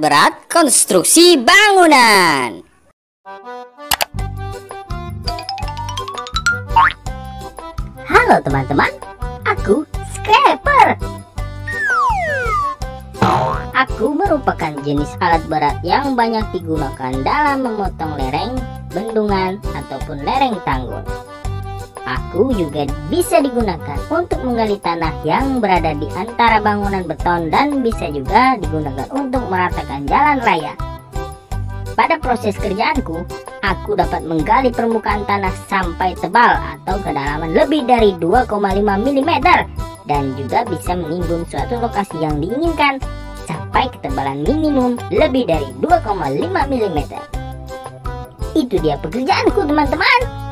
berat konstruksi bangunan. Halo teman-teman, aku Scraper. Aku merupakan jenis alat berat yang banyak digunakan dalam memotong lereng, bendungan, ataupun lereng tanggul. Aku juga bisa digunakan untuk menggali tanah yang berada di antara bangunan beton dan bisa juga digunakan untuk meratakan jalan raya. Pada proses kerjaanku, aku dapat menggali permukaan tanah sampai tebal atau kedalaman lebih dari 2,5 mm dan juga bisa menimbun suatu lokasi yang diinginkan sampai ketebalan minimum lebih dari 2,5 mm. Itu dia pekerjaanku, teman-teman.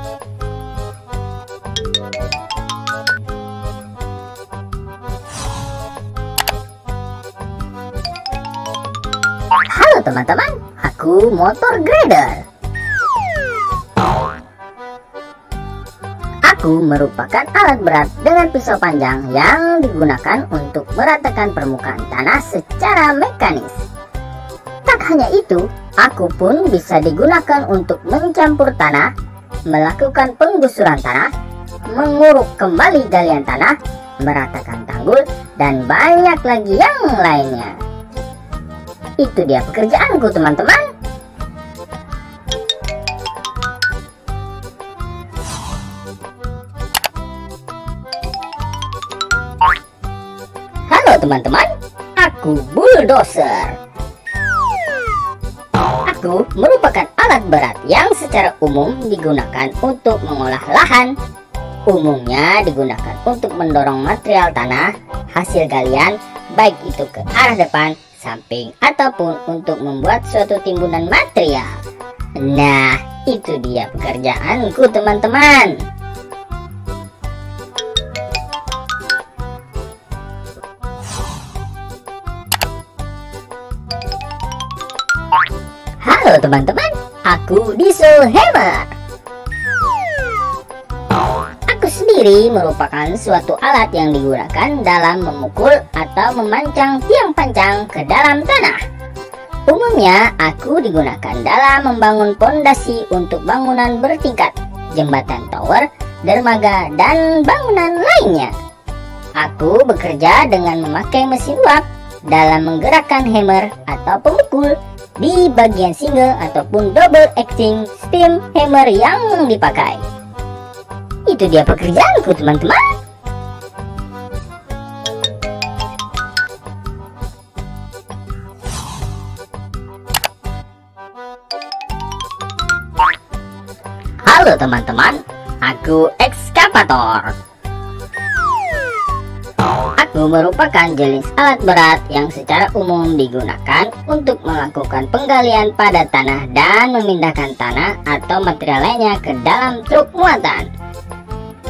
Halo teman-teman, aku motor grader. Aku merupakan alat berat dengan pisau panjang yang digunakan untuk meratakan permukaan tanah secara mekanis. Tak hanya itu, aku pun bisa digunakan untuk mencampur tanah, melakukan penggusuran tanah, menguruk kembali galian tanah, meratakan tanggul, dan banyak lagi yang lainnya. Itu dia pekerjaanku, teman-teman. Halo teman-teman, aku bulldozer. Aku merupakan alat berat yang secara umum digunakan untuk mengolah lahan. Umumnya digunakan untuk mendorong material tanah, hasil galian, baik itu ke arah depan, samping, ataupun untuk membuat suatu timbunan material. Nah, itu dia pekerjaanku, teman-teman. Halo teman-teman, aku Diesel Hammer. Aku sendiri merupakan suatu alat yang digunakan dalam memukul atau memancang tiang pancang ke dalam tanah. Umumnya aku digunakan dalam membangun pondasi untuk bangunan bertingkat, jembatan tower, dermaga, dan bangunan lainnya. Aku bekerja dengan memakai mesin uap dalam menggerakkan hammer atau pemukul di bagian single ataupun double acting steam hammer yang dipakai. Itu dia pekerjaanku, teman-teman. Halo teman-teman, aku ekskavator. Aku merupakan jenis alat berat yang secara umum digunakan untuk melakukan penggalian pada tanah dan memindahkan tanah atau material lainnya ke dalam truk muatan.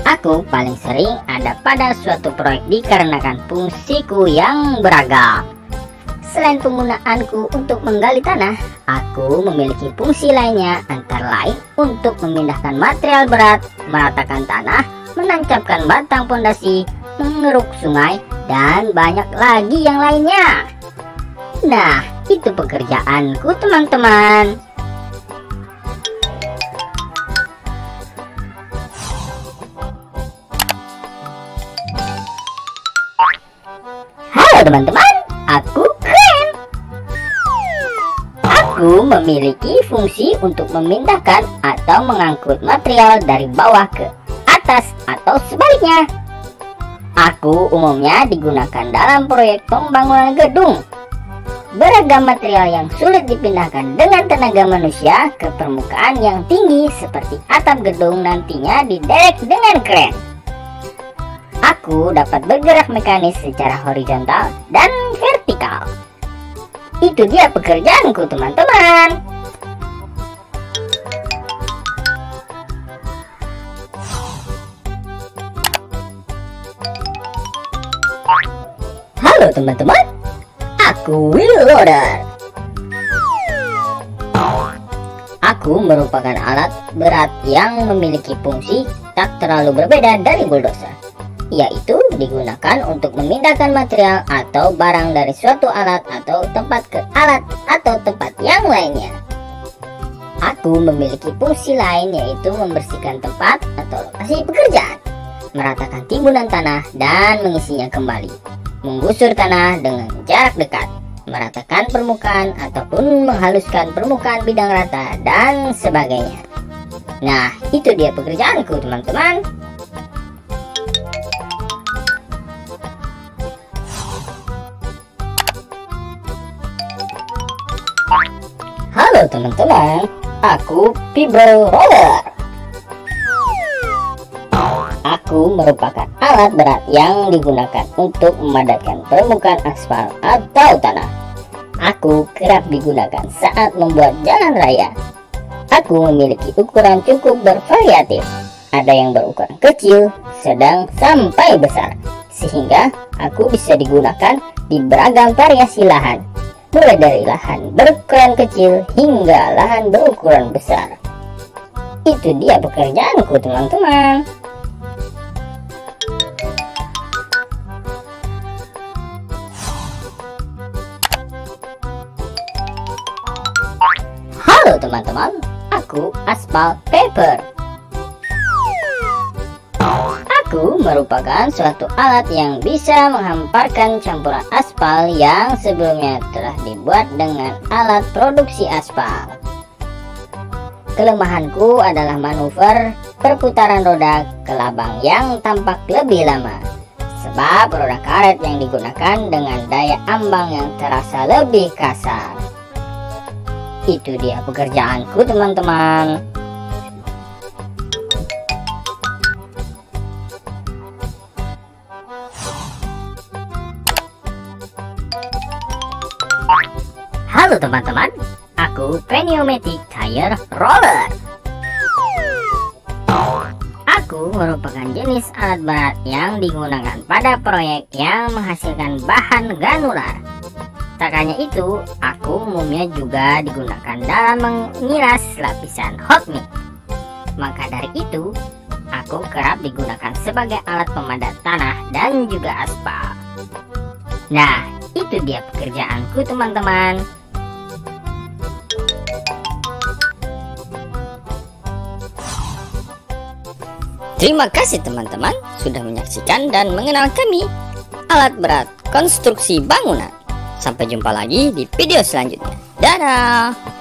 Aku paling sering ada pada suatu proyek dikarenakan fungsiku yang beragam. Selain penggunaanku untuk menggali tanah, aku memiliki fungsi lainnya antara lain untuk memindahkan material berat, meratakan tanah, menancapkan batang pondasi, mengeruk sungai, dan banyak lagi yang lainnya. Nah, itu pekerjaanku, teman-teman. Halo teman-teman, aku kren. Aku memiliki fungsi untuk memindahkan atau mengangkut material dari bawah ke atas atau sebaliknya. Aku umumnya digunakan dalam proyek pembangunan gedung. Beragam material yang sulit dipindahkan dengan tenaga manusia ke permukaan yang tinggi seperti atap gedung nantinya diderek dengan kren. Aku dapat bergerak mekanis secara horizontal dan vertikal. Itu dia pekerjaanku, teman-teman. Halo teman-teman, aku wheel loader. Aku merupakan alat berat yang memiliki fungsi tak terlalu berbeda dari bulldozer. yaitu digunakan untuk memindahkan material atau barang dari suatu alat atau tempat ke alat atau tempat yang lainnya. Aku memiliki fungsi lain, yaitu membersihkan tempat atau lokasi pekerjaan, meratakan timbunan tanah dan mengisinya kembali, menggusur tanah dengan jarak dekat, meratakan permukaan ataupun menghaluskan permukaan bidang rata dan sebagainya. Nah, itu dia pekerjaanku, teman-teman. Halo teman-teman, aku Pibro Roller. Aku merupakan alat berat yang digunakan untuk memadatkan permukaan aspal atau tanah. Aku kerap digunakan saat membuat jalan raya. Aku memiliki ukuran cukup bervariatif. Ada yang berukuran kecil, sedang, sampai besar, sehingga aku bisa digunakan di beragam variasi lahan, mulai dari lahan berukuran kecil hingga lahan berukuran besar. Itu dia pekerjaanku, teman-teman. Halo teman-teman, aku Aspal Paper. Aku merupakan suatu alat yang bisa menghamparkan campuran aspal yang sebelumnya telah dibuat dengan alat produksi aspal. Kelemahanku adalah manuver perputaran roda ke labang yang tampak lebih lama, sebab roda karet yang digunakan dengan daya ambang yang terasa lebih kasar. Itu dia pekerjaanku, teman-teman. Halo teman-teman, aku Pneumatic Tire Roller. Aku merupakan jenis alat berat yang digunakan pada proyek yang menghasilkan bahan granular. Tak hanya itu, aku umumnya juga digunakan dalam mengiras lapisan hot mix. Maka dari itu, aku kerap digunakan sebagai alat pemadat tanah dan juga aspal. Nah, itu dia pekerjaanku, teman-teman. Terima kasih teman-teman sudah menyaksikan dan mengenal kami, alat berat konstruksi bangunan. Sampai jumpa lagi di video selanjutnya. Dadah!